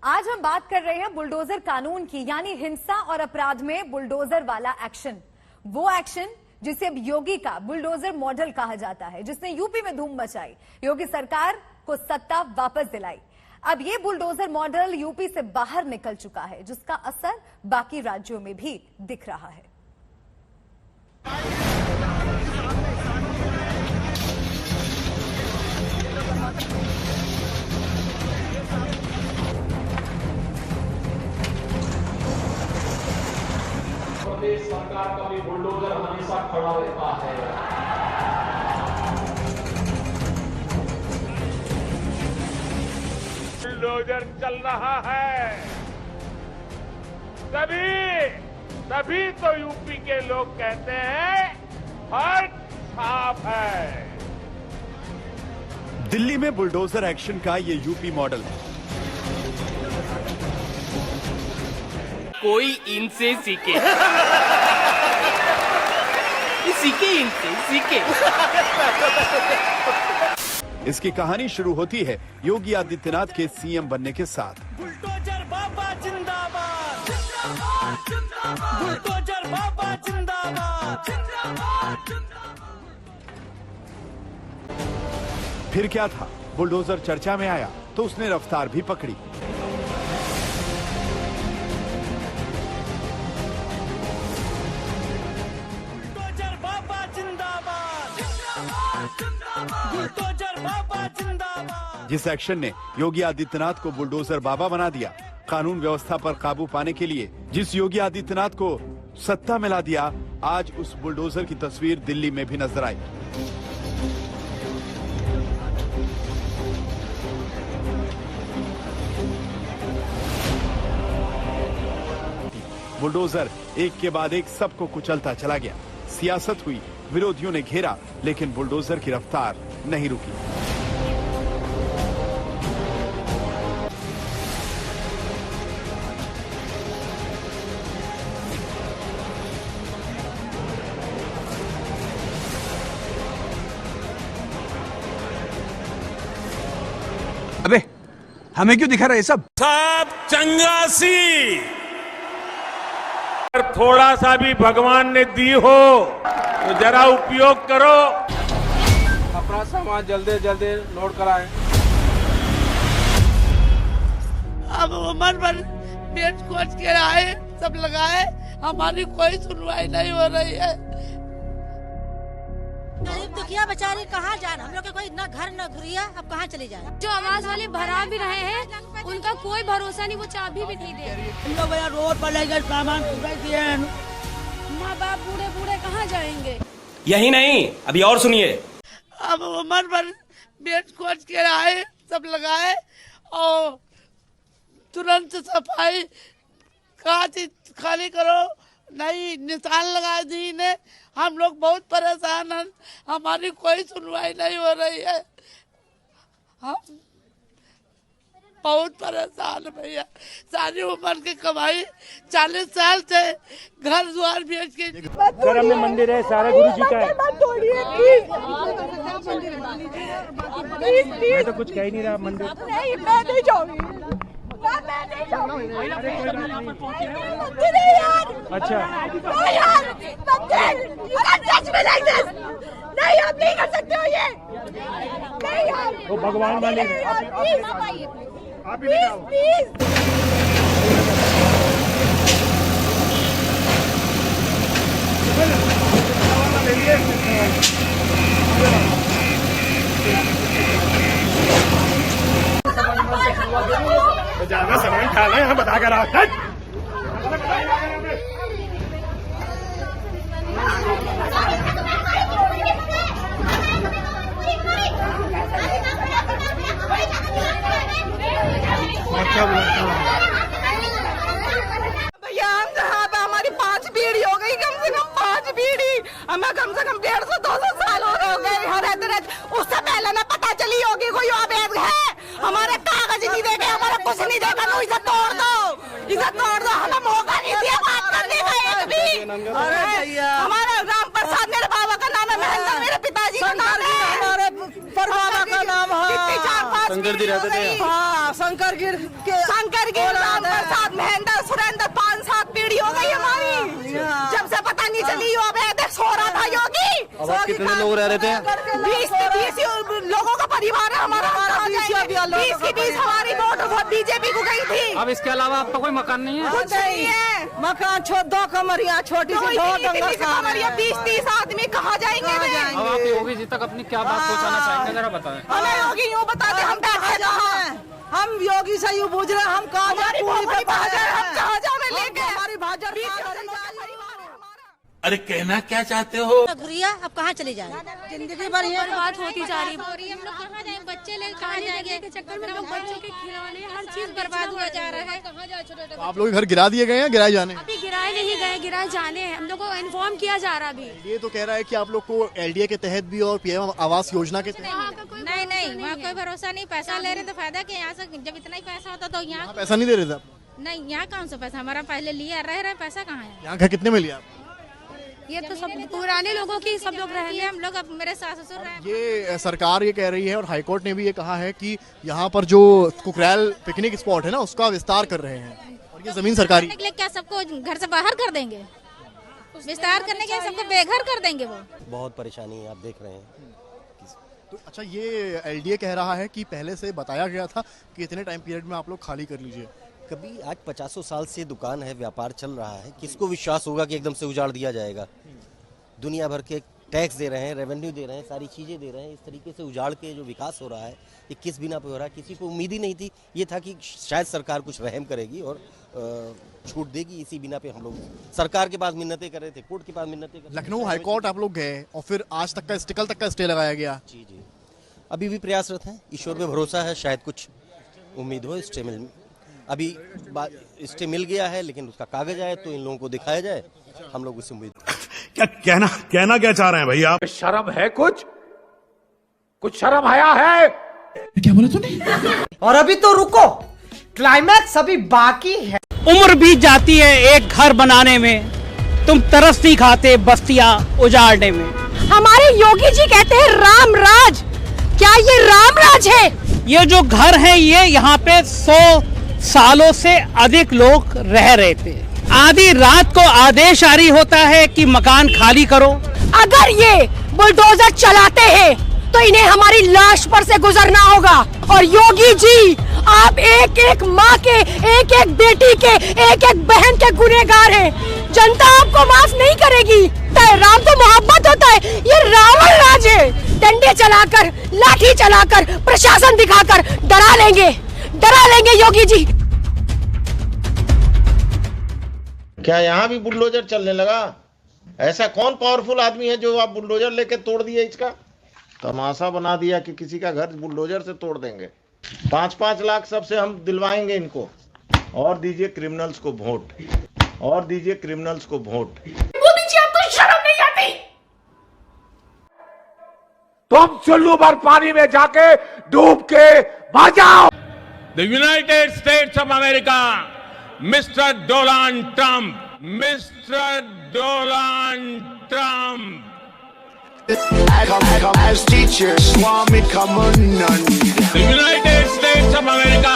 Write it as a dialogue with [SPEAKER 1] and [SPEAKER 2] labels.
[SPEAKER 1] आज हम बात कर रहे हैं बुलडोजर कानून की, यानी हिंसा और अपराध में बुलडोजर वाला एक्शन। वो एक्शन जिसे अब योगी का बुलडोजर मॉडल कहा जाता है, जिसने यूपी में धूम मचाई, योगी सरकार को सत्ता वापस दिलाई। अब ये बुलडोजर मॉडल यूपी से बाहर निकल चुका है, जिसका असर बाकी राज्यों में भी दिख रहा है।
[SPEAKER 2] प्रदेश सरकार का भी बुलडोजर हमेशा खड़ा रहता है।
[SPEAKER 3] बुलडोजर चल रहा है, तभी तो यूपी के लोग कहते हैं फर्क साफ है।
[SPEAKER 4] दिल्ली में बुलडोजर एक्शन का ये यूपी मॉडल है।
[SPEAKER 5] कोई इनसे सीखे इनसे सीखे।
[SPEAKER 4] इसकी कहानी शुरू होती है योगी आदित्यनाथ के सीएम बनने के साथ।
[SPEAKER 6] बुलडोजर बाबा जिंदाबाद, जिंदाबाद, जिंदाबाद। बुलडोजर बाबा जिंदाबाद, जिंदाबाद, जिंदाबाद।
[SPEAKER 4] फिर क्या था, बुलडोजर चर्चा में आया तो उसने रफ्तार भी पकड़ी।
[SPEAKER 6] बुलडोजर बाबा जिंदाबाद, जिंदाबाद, जिंदाबाद। बुलडोजर बाबा जिंदाबाद।
[SPEAKER 4] जिस एक्शन ने योगी आदित्यनाथ को बुलडोजर बाबा बना दिया, कानून व्यवस्था पर काबू पाने के लिए जिस योगी आदित्यनाथ को सत्ता मिला दिया, आज उस बुलडोजर की तस्वीर दिल्ली में भी नजर आई। बुलडोजर एक के बाद एक सबको कुचलता चला गया। सियासत हुई, विरोधियों ने घेरा, लेकिन बुलडोजर की रफ्तार नहीं रुकी।
[SPEAKER 7] अबे हमें क्यों दिखा रहा है सब
[SPEAKER 3] चंगासी अगर थोड़ा सा भी भगवान ने दी हो तो जरा उपयोग करो।
[SPEAKER 8] अपना सामान जल्दी जल्दी नोट कराएं।
[SPEAKER 9] अब उम्र भर पेट खोज के आए, सब लगाए, हमारी कोई सुनवाई नहीं हो रही है।
[SPEAKER 10] गरीब दुखिया बेचारी कहाँ जाए, हम लोग के कोई न घर न गुड़िया, अब कहाँ चले जाए।
[SPEAKER 11] जो आवाज वाले भरा भी रहे हैं, उनका कोई भरोसा नहीं, वो चाबी भी नहीं दे रही।
[SPEAKER 9] हम लोग भैया रोड पर लेकर सामान दिए हैं।
[SPEAKER 11] माँ बाप बूढ़े बूढ़े कहाँ जाएंगे।
[SPEAKER 5] यही नहीं, अभी और सुनिए।
[SPEAKER 9] अब उम्र भर पेट खोज के आए, सब लगाए और तुरंत सफाई खाली करो, नहीं निशान लगा दी ने। हम लोग बहुत परेशान हैं, हमारी कोई सुनवाई नहीं हो रही है। हम बहुत परेशान है भैया, सारी उम्र की कमाई 40 साल से घर द्वार बेच के।
[SPEAKER 3] सर हमने मंदिर है, सारा गुरु जी का है। मैं तो कुछ कह ही नहीं रहा। मंदिर
[SPEAKER 9] नहीं, मैं नहीं जाऊंगी।
[SPEAKER 3] अच्छा
[SPEAKER 9] नहीं, आप नहीं कर सकते हो ये। नहीं यार,
[SPEAKER 3] वो भगवान वाले
[SPEAKER 9] आप ही प्लीज।
[SPEAKER 3] ज्यादा सामान खा रहे हैं, बता कर आप।
[SPEAKER 9] भैया हमारी 5 बीड़ी हो गई, कम से कम 5 बीड़ी। हमें कम से कम 150-200 साल हो गए रहते। उससे पहले ना पता चली होगी कोई अवैध है। हमारे कागज नहीं देखे, हमारा कुछ नहीं देखा। तो इसे तोड़ दो, इसे तोड़ दो। हमें मौका नहीं दिया बात करने का एक भी। अरे हमारा राम प्रसाद मेरे बाबा का नाम है, महेंद्र मेरे पिताजी का नाम है, हमारे पर बाबा का नाम है। 4-5
[SPEAKER 8] शंकर जी रहते थे।
[SPEAKER 9] हाँ, शंकर गिर राम प्रसाद महेंद्र सुरेंद्र 5-7 पीढ़ी हो गई हमारी, जब से पता नहीं चली यो अवैध हो रहा था योगी।
[SPEAKER 8] अब आप कितने लोग रह रहे थे?
[SPEAKER 9] 20 लोगों का परिवार है हमारा। 20 हमारी वोट बीजेपी को गई थी।
[SPEAKER 8] अब इसके अलावा आपका कोई मकान नहीं है?
[SPEAKER 9] कुछ नहीं है मकान, 2 कमरिया छोटी सी 20-30 आदमी कहाँ जाएंगे?
[SPEAKER 8] अब आप योगी जी तक अपनी क्या बात पहुंचाना चाहेंगे, जरा बताएं।
[SPEAKER 9] हमें योगी यूँ बता दे, हम बैठे कहाँ हैं? हम योगी से यूँ पूछ रहे हैं, हम कहाँ जाए? हम कहाँ जावे लेके? हमारी भाजपा
[SPEAKER 5] अरे कहना क्या चाहते हो?
[SPEAKER 10] घुरिया अब कहाँ चले जाए?
[SPEAKER 11] जिंदगी भर ये बात होती जा रही है। हम लोग कहाँ जाए? बच्चे लेकर कहाँ जाएंगे? के चक्कर में लोग बच्चों के खिलौने हर चीज बर्बाद हुआ जा रहा है। कहाँ जाए छोटे?
[SPEAKER 7] आप लोग घर गिरा दिए गए हैं, गिराए जाने?
[SPEAKER 11] अभी गिराए नहीं गए, गिराए जाने हैं। हम लोग को इन्फॉर्म किया जा रहा अभी।
[SPEAKER 7] ये तो कह रहा है कि आप लोग को एलडीए के तहत भी और पीएम आवास योजना के तहत
[SPEAKER 10] नहीं, वहाँ कोई भरोसा नहीं। पैसा ले रहे तो फायदा क्या? यहाँ से जब इतना ही पैसा होता तो यहाँ
[SPEAKER 7] पैसा नहीं दे रहे थे आप?
[SPEAKER 10] नहीं, यहाँ कौन सा पैसा हमारा पहले लिया रह रहे, पैसा कहाँ है?
[SPEAKER 7] यहाँ घर कितने में लिया आप?
[SPEAKER 11] ये तो सब पुराने लोगों की सब लोग रहे हैं।
[SPEAKER 10] हम लोग अब मेरे सास ससुर रहे।
[SPEAKER 7] ये सरकार ये कह रही है और हाईकोर्ट ने भी ये कहा है कि यहाँ पर जो कुकरैल पिकनिक स्पॉट है ना, उसका विस्तार कर रहे हैं और ये जमीन सरकारी।
[SPEAKER 10] के लिए क्या सबको घर से बाहर कर देंगे? विस्तार करने के सबको बेघर कर देंगे। वो
[SPEAKER 5] बहुत परेशानी है, आप देख रहे हैं।
[SPEAKER 7] तो अच्छा, ये एलडीए कह रहा है कि पहले से बताया गया था कि इतने टाइम पीरियड में आप लोग खाली कर लीजिए।
[SPEAKER 5] कभी आज 50 साल से दुकान है, व्यापार चल रहा है, किसको विश्वास होगा कि एकदम से उजाड़ दिया जाएगा? दुनिया भर के टैक्स दे रहे हैं, रेवेन्यू दे रहे हैं, सारी चीज़ें दे रहे हैं, इस तरीके से उजाड़ के जो विकास हो रहा है ये किस बिना पे हो रहा है? किसी को उम्मीद ही नहीं थी। ये था कि शायद सरकार कुछ रहम करेगी और छूट देगी, इसी बिना पे हम लोग सरकार के पास मिन्नतें कर रहे थे, कोर्ट के पास मिन्नतें कर।
[SPEAKER 7] लखनऊ हाईकोर्ट आप लोग गए और फिर आज तक का कल तक का स्टे लगाया गया।
[SPEAKER 5] जी, अभी भी प्रयासरत हैं, ईश्वर पे भरोसा है, शायद कुछ उम्मीद हो स्टे मिल। अभी स्टे मिल गया है, लेकिन उसका कागज आए तो इन लोगों को दिखाया जाए, हम लोग उससे उम्मीद।
[SPEAKER 3] क्या कहना क्या चाह रहे हैं भैया? शर्म है? कुछ शर्म आया है?
[SPEAKER 6] क्या बोला तूने?
[SPEAKER 9] और अभी तो रुको, क्लाइमैक्स अभी बाकी है।
[SPEAKER 6] उम्र बीत जाती है एक घर बनाने में, तुम तरस नहीं खाते बस्तियां उजाड़ने में।
[SPEAKER 11] हमारे योगी जी कहते हैं राम राज, क्या ये राम राज है?
[SPEAKER 6] ये जो घर है ये यहाँ पे 100 सालों से अधिक लोग रह रहे थे। आधी रात को आदेश जारी होता है कि मकान खाली करो।
[SPEAKER 11] अगर ये बुलडोजर चलाते हैं तो इन्हें हमारी लाश पर से गुजरना होगा। और योगी जी, आप एक एक माँ के, एक एक बेटी के, एक एक बहन के गुनहगार हैं। जनता आपको माफ नहीं करेगी। राम तो मोहब्बत होता है, ये रावण राज है। डंडे चलाकर, लाठी चलाकर, प्रशासन दिखाकर डरा लेंगे योगी जी।
[SPEAKER 3] क्या यहाँ भी बुलडोजर चलने लगा? ऐसा कौन पावरफुल आदमी है जो आप बुलडोजर लेके तोड़ दिए? इसका तमाशा बना दिया कि किसी का घर बुलडोजर से तोड़ देंगे। 5-5 लाख सबसे हम दिलवाएंगे इनको। और दीजिए क्रिमिनल्स को वोट, और दीजिए क्रिमिनल्स को वोट।
[SPEAKER 11] मोदी जी, आपको शर्म नहीं आती?
[SPEAKER 3] तुम चुल्लू भर पानी में जाके डूब के मर जाओ। The United states of America, mister Donald Trump,
[SPEAKER 12] As teachers, Swami, come on, none.
[SPEAKER 3] The United States of America